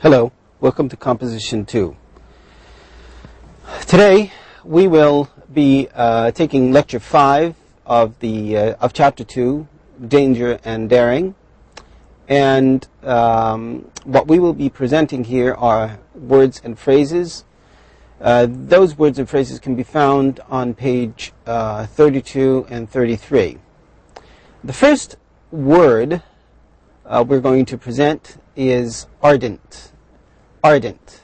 Hello, welcome to Composition 2. Today we will be taking Lecture 5 of Chapter 2, Danger and Daring. And what we will be presenting here are words and phrases. Those words and phrases can be found on page 32 and 33. The first word we're going to present is ardent. Ardent.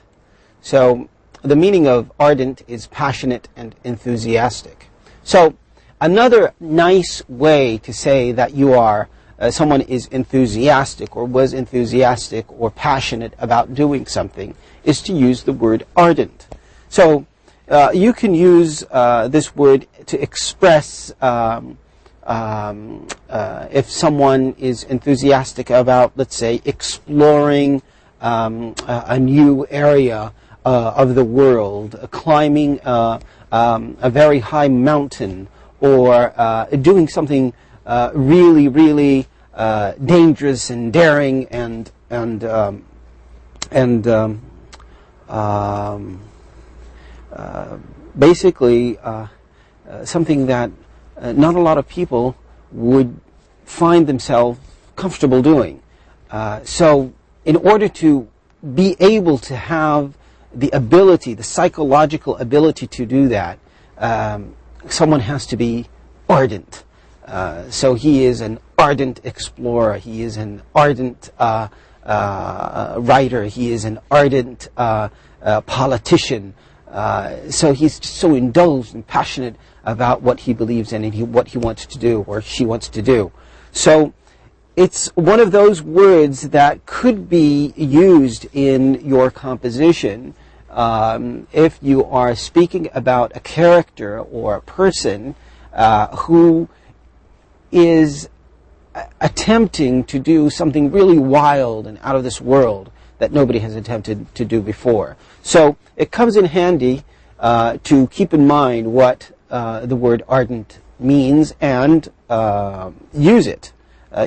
So the meaning of ardent is passionate and enthusiastic. So another nice way to say that you are someone is enthusiastic or was enthusiastic or passionate about doing something is to use the word ardent. So you can use this word to express if someone is enthusiastic about, let's say, exploring a new area of the world, climbing a very high mountain, or doing something really dangerous and daring and basically something that not a lot of people would find themselves comfortable doing. So in order to be able to have the ability, the psychological ability to do that, someone has to be ardent. So he is an ardent explorer. He is an ardent writer. He is an ardent politician. So he's just so indulged and passionate about what he believes in and what he wants to do or she wants to do. So it's one of those words that could be used in your composition if you are speaking about a character or a person who is attempting to do something really wild and out of this world that nobody has attempted to do before. So it comes in handy to keep in mind what the word ardent means and use it.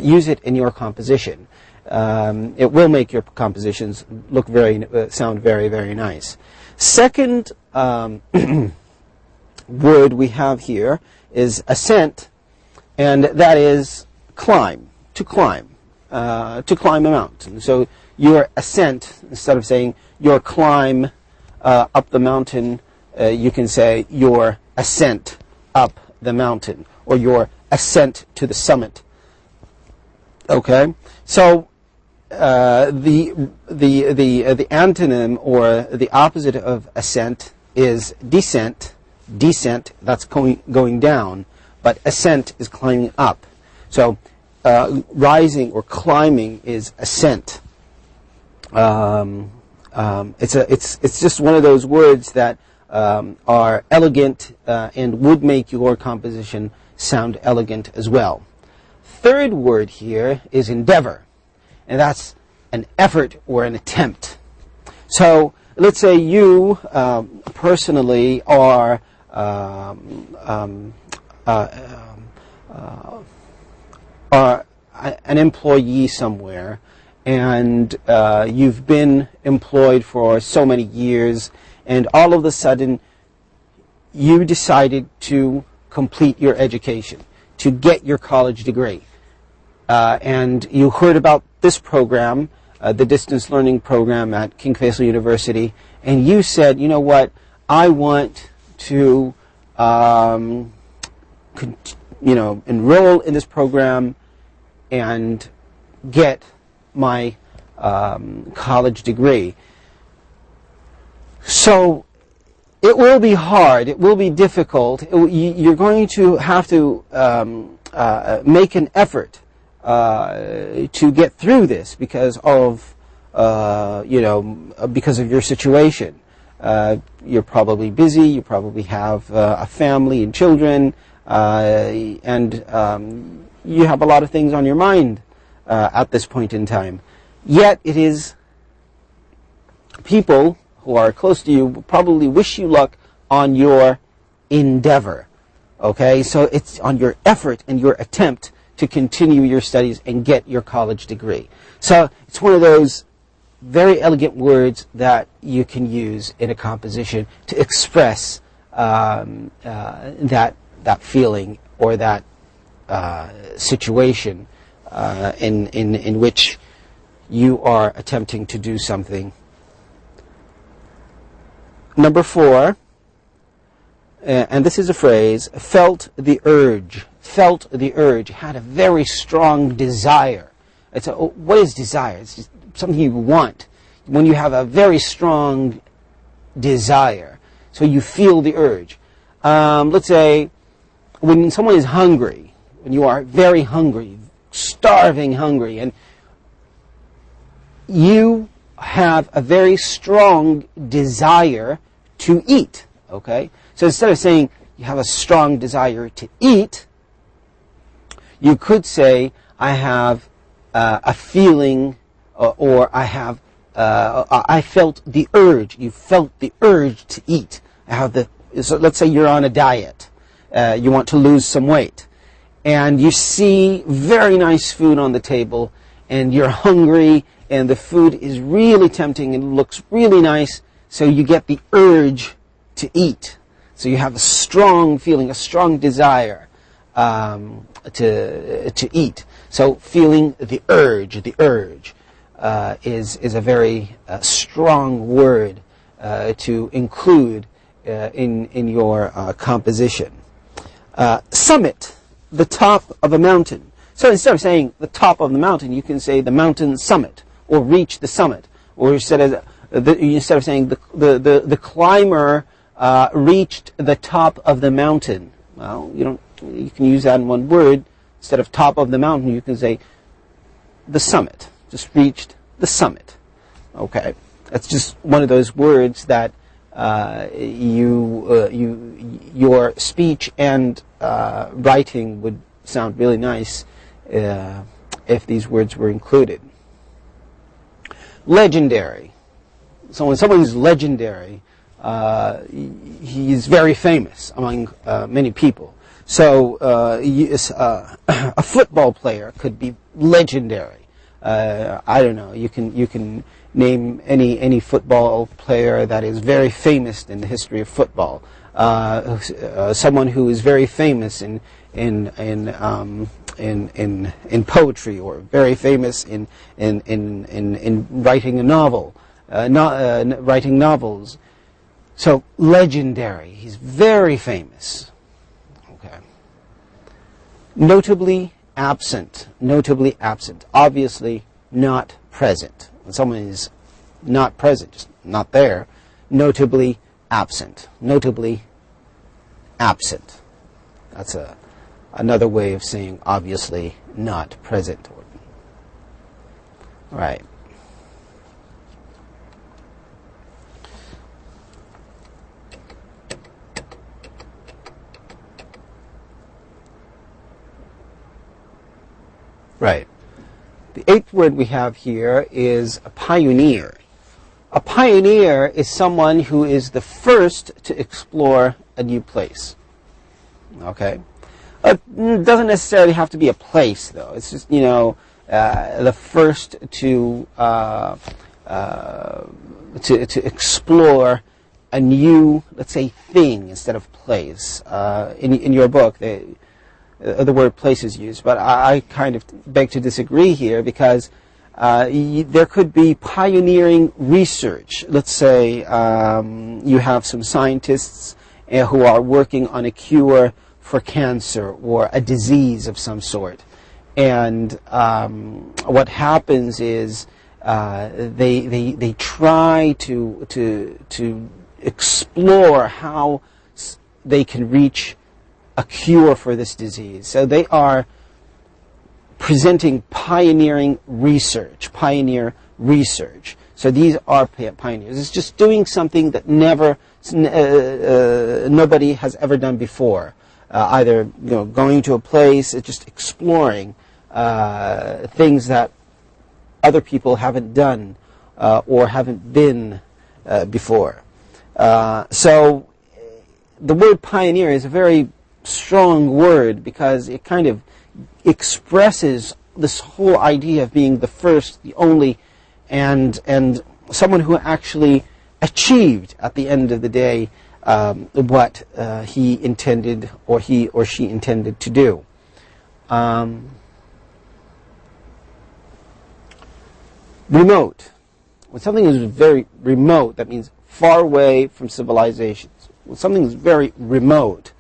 Use it in your composition. It will make your compositions look sound very nice. Second word we have here is ascent, and that is climb, to climb a mountain. So your ascent, instead of saying your climb up the mountain, you can say your ascent up the mountain, or your ascent to the summit. Okay, so the antonym or the opposite of ascent is descent. Descent, that's going down, but ascent is climbing up. So rising or climbing is ascent. It's just one of those words that are elegant and would make your composition sound elegant as well. Third word here is endeavor, and that's an effort or an attempt. So let's say you personally are an employee somewhere, and you've been employed for so many years, and all of a sudden you decided to complete your education, to get your college degree. And you heard about this program, the distance learning program at King Faisal University, and you said, you know what, I want to enroll in this program and get my college degree. So it will be hard, it will be difficult. You're going to have to make an effort to get through this because of your situation. You're probably busy. You probably have a family and children, and you have a lot of things on your mind at this point in time. Yet it is people who are close to you probably wish you luck on your endeavor. Okay, so it's on your effort and your attempt to continue your studies and get your college degree. So it's one of those very elegant words that you can use in a composition to express that feeling or that situation in which you are attempting to do something. Number 4, and this is a phrase, felt the urge, had a very strong desire. What is desire? It's just something you want. When you have a very strong desire, so you feel the urge. Let's say when someone is hungry, when you are very hungry, starving hungry, and you have a very strong desire to eat, okay? So instead of saying you have a strong desire to eat, you could say I have a feeling, or I felt the urge. You felt the urge to eat. So let's say you're on a diet. You want to lose some weight. And you see very nice food on the table, and you're hungry, and the food is really tempting and looks really nice, so you get the urge to eat. So you have a strong feeling, a strong desire to eat. So feeling the urge is a very strong word to include in your composition. Summit, the top of a mountain. So instead of saying the top of the mountain, you can say the mountain summit, or reach the summit, or instead of saying the climber reached the top of the mountain. Well, you can use that in one word. Instead of top of the mountain, you can say the summit. Just reached the summit. Okay, that's just one of those words that your speech and writing would sound really nice if these words were included. Legendary. So when someone is legendary, he is very famous among many people. So a football player could be legendary. I don't know. You can name any football player that is very famous in the history of football. Someone who is very famous in poetry, or very famous in writing a novel, writing novels. So legendary. He's very famous. Okay. Notably absent. Notably absent. Obviously not present. When someone is not present, just not there, notably absent. Notably absent. That's another way of saying obviously not present. Right. Right. The 8th word we have here is a pioneer. A pioneer is someone who is the first to explore a new place. Okay? It doesn't necessarily have to be a place, though. It's just, the first to explore a new, let's say, thing instead of place. In your book, the word place is used, but I kind of beg to disagree here, because there could be pioneering research. Let's say you have some scientists who are working on a cure for cancer or a disease of some sort, and what happens is they try to explore how they can reach a cure for this disease. So they are presenting pioneering research, pioneer research. So these are pioneers. It's just doing something that nobody has ever done before. Either going to a place, just exploring things that other people haven't done or haven't been before. So the word pioneer is a very strong word, because it kind of expresses this whole idea of being the first, the only, and someone who actually achieved at the end of the day what he intended or he or she intended to do. Remote. When something is very remote, that means far away from civilizations. When something is very remote,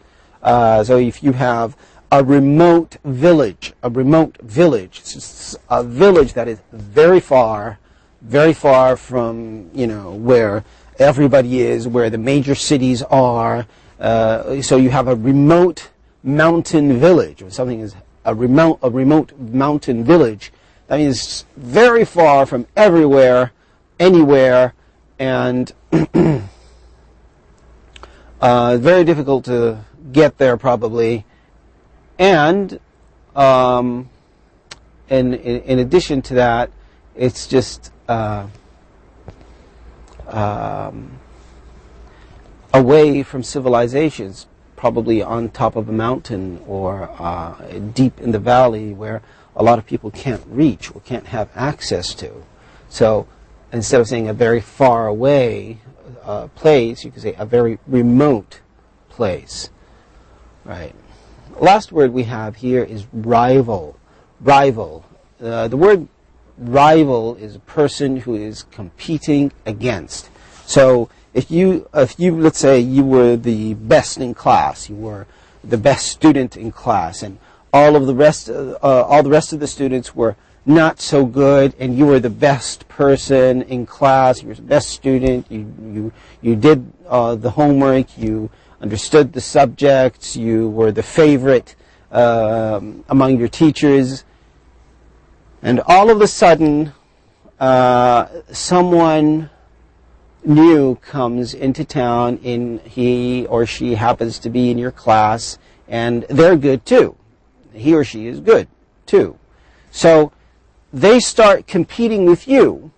so if you have a remote village, it's just a village that is very far from, where everybody is, where the major cities are. So you have a remote mountain village, or something is a remote mountain village. That means very far from everywhere, anywhere, and very difficult to get there probably. And in addition to that, it's just away from civilizations, probably on top of a mountain or deep in the valley where a lot of people can't reach or can't have access to. So instead of saying a very far away place, you could say a very remote place. Right. Last word we have here is rival. Rival. The word rival is a person who is competing against. So if you let's say you were the best in class, you were the best student in class, and all the rest of the students were not so good, and you were the best person in class, you were the best student, you did the homework, you understood the subjects, you were the favorite among your teachers, and all of a sudden someone new comes into town, and he or she happens to be in your class, and they're good too. He or she is good too. So they start competing with you.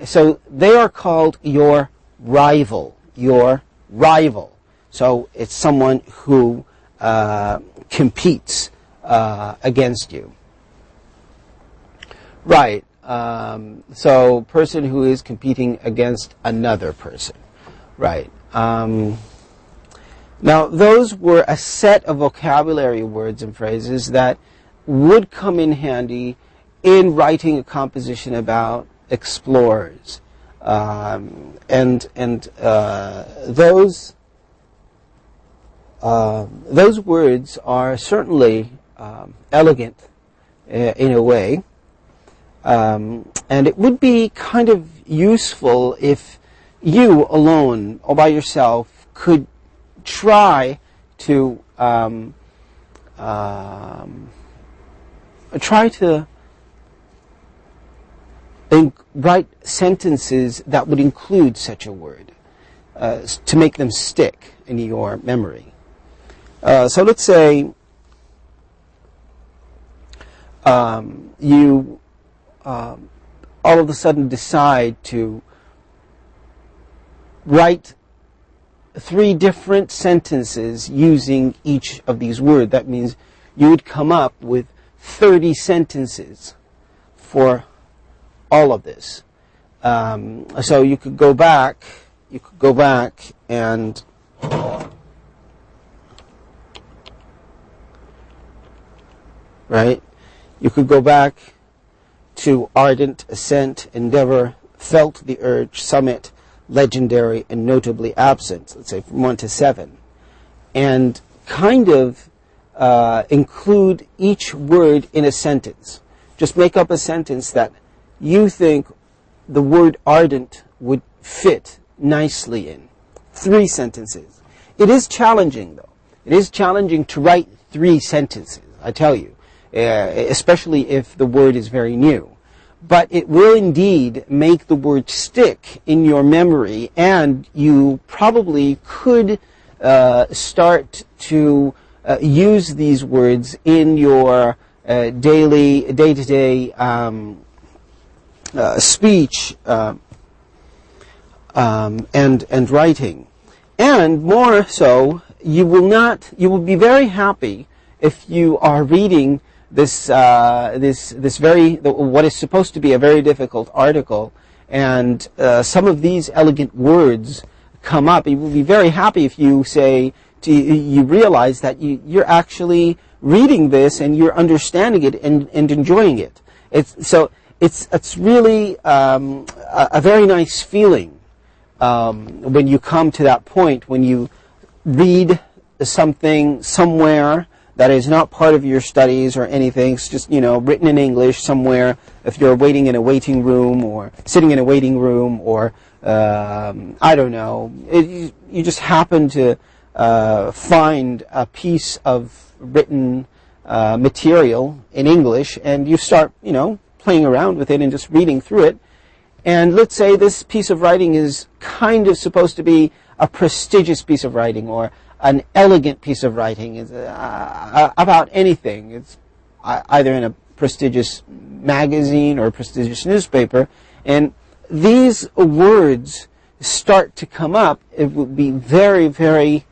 So they are called your rival. Your rival. So it's someone who competes against you. Right. So person who is competing against another person. Right. Now, those were a set of vocabulary words and phrases that would come in handy in writing a composition about explorers. Those words are certainly elegant in a way. And it would be kind of useful if you alone or by yourself could try to write sentences that would include such a word to make them stick in your memory. So let's say you all of a sudden decide to write 3 different sentences using each of these words. That means you would come up with 30 sentences for all of this. So you could go back and right? You could go back to ardent, ascent, endeavor, felt the urge, summit, legendary, and notably absent, let's say from 1 to 7, and kind of include each word in a sentence. Just make up a sentence that you think the word ardent would fit nicely in. 3 sentences. It is challenging, though. It is challenging to write 3 sentences, I tell you, especially if the word is very new. But it will indeed make the word stick in your memory, and you probably could start to use these words in your day-to-day speech and writing. And more so, you will be very happy if you are reading what is supposed to be a very difficult article, and some of these elegant words come up. You will be very happy if you you realize that you're actually reading this and you're understanding it and enjoying it. It's really a very nice feeling when you come to that point, when you read something somewhere that is not part of your studies or anything. It's just, written in English somewhere. If you're waiting in a waiting room or sitting in a waiting room, or I don't know, you just happen to find a piece of written material in English, and you start, playing around with it and just reading through it. And let's say this piece of writing is kind of supposed to be a prestigious piece of writing, or an elegant piece of writing, is about anything. It's either in a prestigious magazine or a prestigious newspaper, and these words start to come up. It would be very, very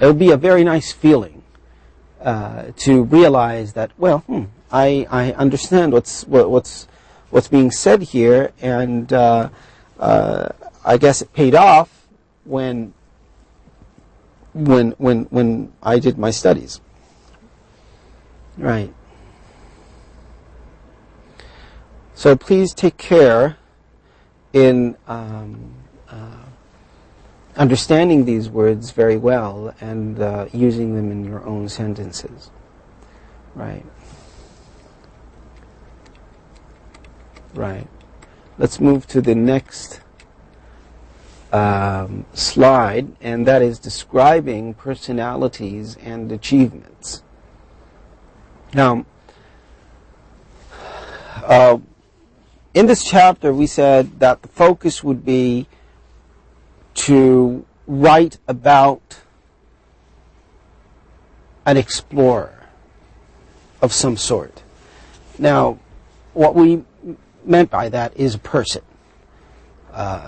it would be a very nice feeling to realize that, I understand what's being said here, and I guess it paid off when I did my studies. Right. So please take care in understanding these words very well and using them in your own sentences. Right. Right. Let's move to the next slide, and that is describing personalities and achievements. Now, in this chapter, we said that the focus would be to write about an explorer of some sort. Now, what we meant by that is a person.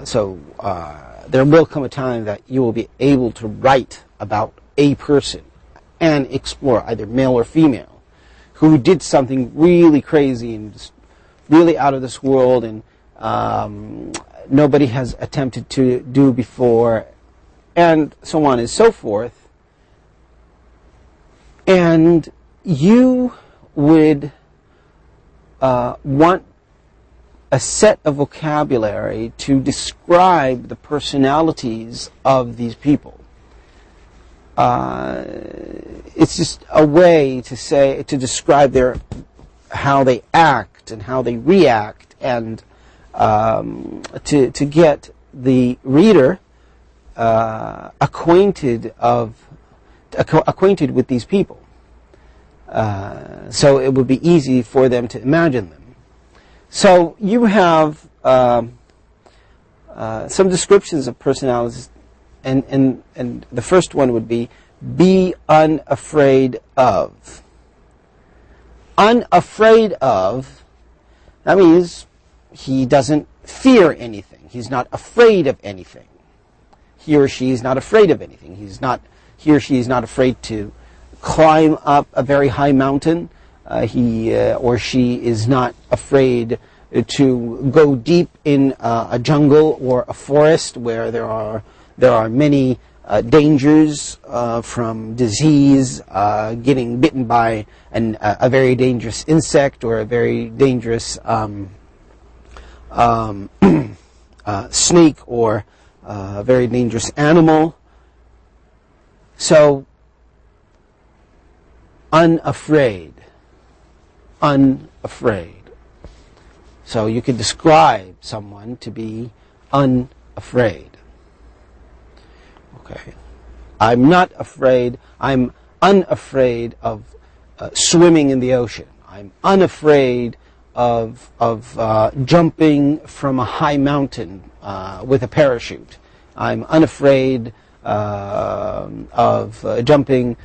So there will come a time that you will be able to write about a person, an explorer, either male or female, who did something really crazy and just really out of this world, and nobody has attempted to do before, and so on and so forth. And you would want a set of vocabulary to describe the personalities of these people. It's just a way to describe how they act and how they react, and to get the reader acquainted with these people, so it would be easy for them to imagine them. So you have some descriptions of personalities, and the first one would be unafraid of. Unafraid of, that means he doesn't fear anything. He's not afraid of anything. He or she is not afraid of anything. He or she is not afraid to climb up a very high mountain. He or she is not afraid to go deep in a jungle or a forest where there are many dangers from disease, getting bitten by a very dangerous insect, or a very dangerous snake, or a very dangerous animal. So, unafraid. So you could describe someone to be unafraid. Okay. I'm not afraid. I'm unafraid of swimming in the ocean. I'm unafraid of jumping from a high mountain with a parachute. I'm unafraid of jumping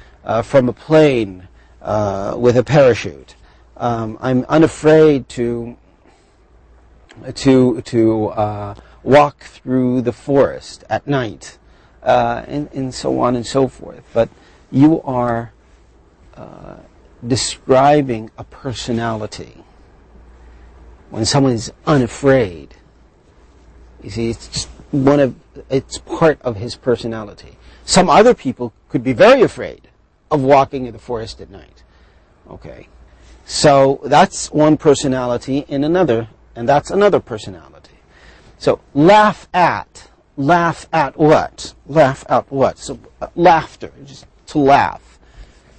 from a plane with a parachute. I'm unafraid to walk through the forest at night and so on and so forth. But you are describing a personality. When someone is unafraid, you see, it's just it's part of his personality. Some other people could be very afraid of walking in the forest at night. Okay, so that's one personality and that's another personality. So laugh at what? Laugh at what? So laughter, just to laugh.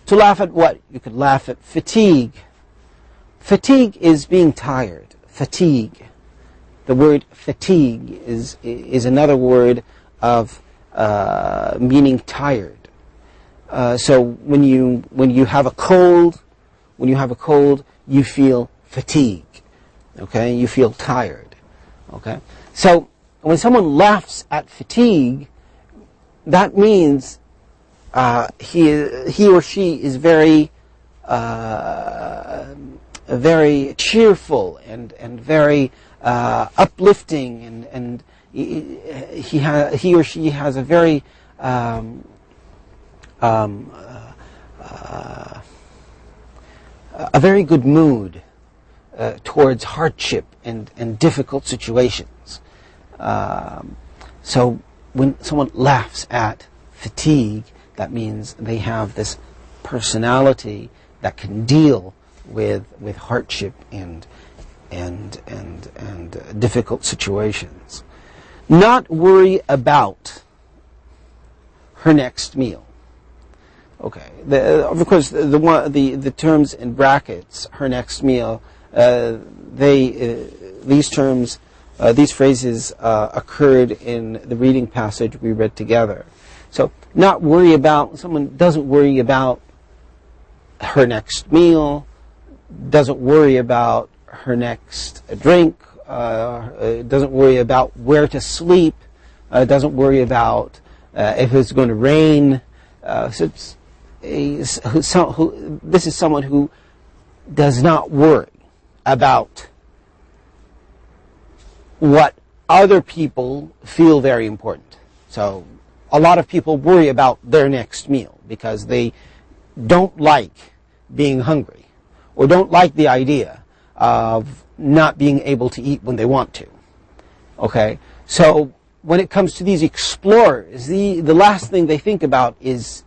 To laugh at what? You could laugh at fatigue. Fatigue is being tired. Fatigue. The word fatigue is another word of meaning tired. So when you have a cold, you feel fatigue. Okay, you feel tired. Okay, so when someone laughs at fatigue, that means he or she is very cheerful and very uplifting, and he or she has a very good mood towards hardship and difficult situations. So when someone laughs at fatigue, that means they have this personality that can deal with hardship and difficult situations. Not worry about her next meal. Okay. Of course, the terms in brackets, her next meal, these phrases occurred in the reading passage we read together. So, not worry about, someone doesn't worry about her next meal, doesn't worry about her next drink, doesn't worry about where to sleep, doesn't worry about if it's going to rain. This is someone who does not worry about what other people feel very important. So a lot of people worry about their next meal because they don't like being hungry or don't like the idea of not being able to eat when they want to. Okay? So when it comes to these explorers, the last thing they think about is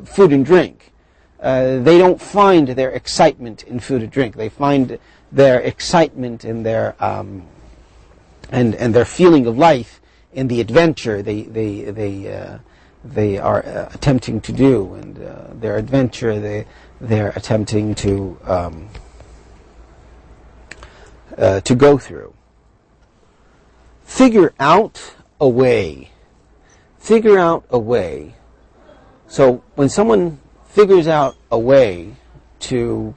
food and drink. They don't find their excitement in food and drink. They find their excitement in their and their feeling of life in the adventure they are attempting to do, and their adventure they're attempting to go through. Figure out a way. Figure out a way. So when someone figures out a way to,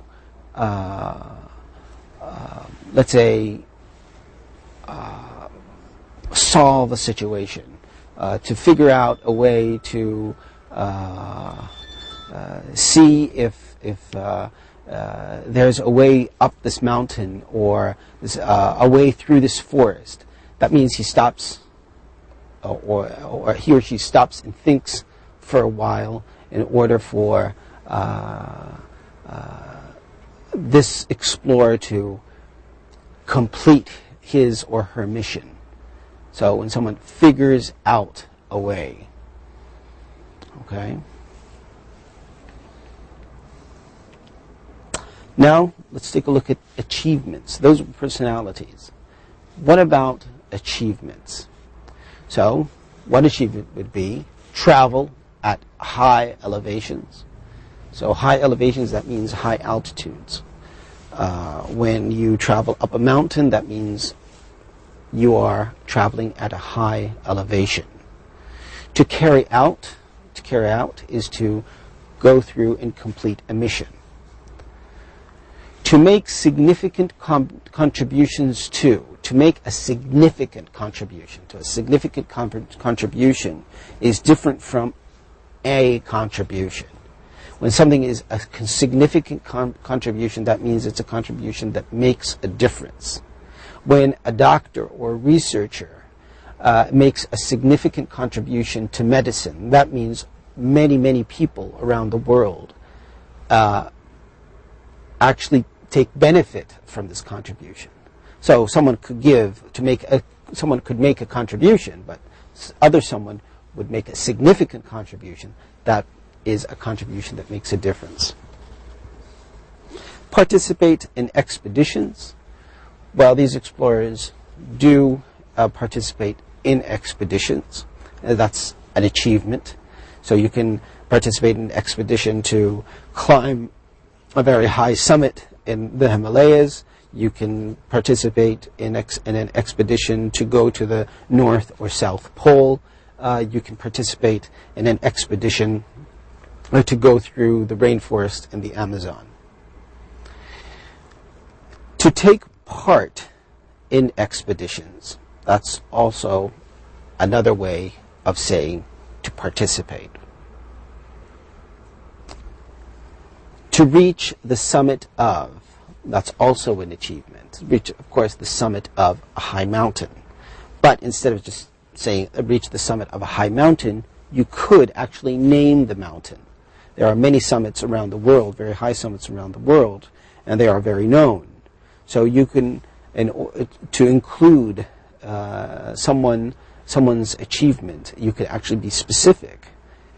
let's say, solve a situation, to figure out a way to see if there's a way up this mountain or a way through this forest. That means he stops, or he or she stops and thinks for a while in order for this explorer to complete his or her mission. So when someone figures out a way, okay? Now, let's take a look at achievements. Those are personalities. What about achievements? So, one achievement would be travel at high elevations. So high elevations, that means high altitudes. When you travel up a mountain, that means you are traveling at a high elevation. To carry out is to go through and complete a mission. To make significant contributions to make a significant contribution. To a significant contribution is different from a contribution. When something is a significant contribution, that means it's a contribution that makes a difference. When a doctor or researcher makes a significant contribution to medicine. That means many, many people around the world actually take benefit from this contribution. So someone could someone could make a contribution, but someone would make a significant contribution. That is a contribution that makes a difference. Participate in expeditions. Well, these explorers do participate in expeditions. That's an achievement. So you can participate in an expedition to climb a very high summit in the Himalayas. You can participate in an expedition to go to the North or South Pole. You can participate in an expedition to go through the rainforest in the Amazon. To take part in expeditions, that's also another way of saying to participate. To reach the summit of, that's also an achievement. Reach, of course, the summit of a high mountain. But instead of just saying reach the summit of a high mountain, you could actually name the mountain. There are many summits around the world, very high summits around the world, and they are very known. So you can, to include someone's achievement, you could actually be specific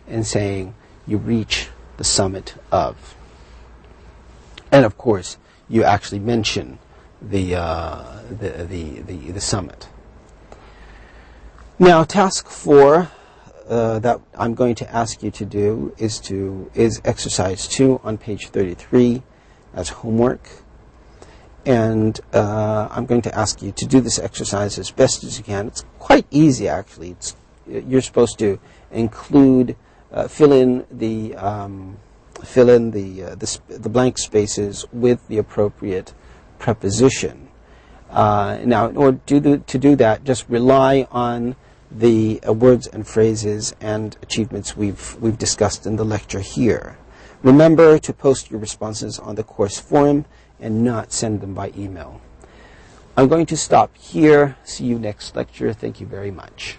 in saying you reach the summit of. And of course, you actually mention the summit. Now, task 4 that I'm going to ask you to do is exercise 2 on page 33 as homework. And I'm going to ask you to do this exercise as best as you can. It's quite easy, actually. You're supposed to include, fill in the blank spaces with the appropriate preposition. Now, in order to do that, just rely on the words and phrases and achievements we've discussed in the lecture here. Remember to post your responses on the course forum and not send them by email. I'm going to stop here. See you next lecture. Thank you very much.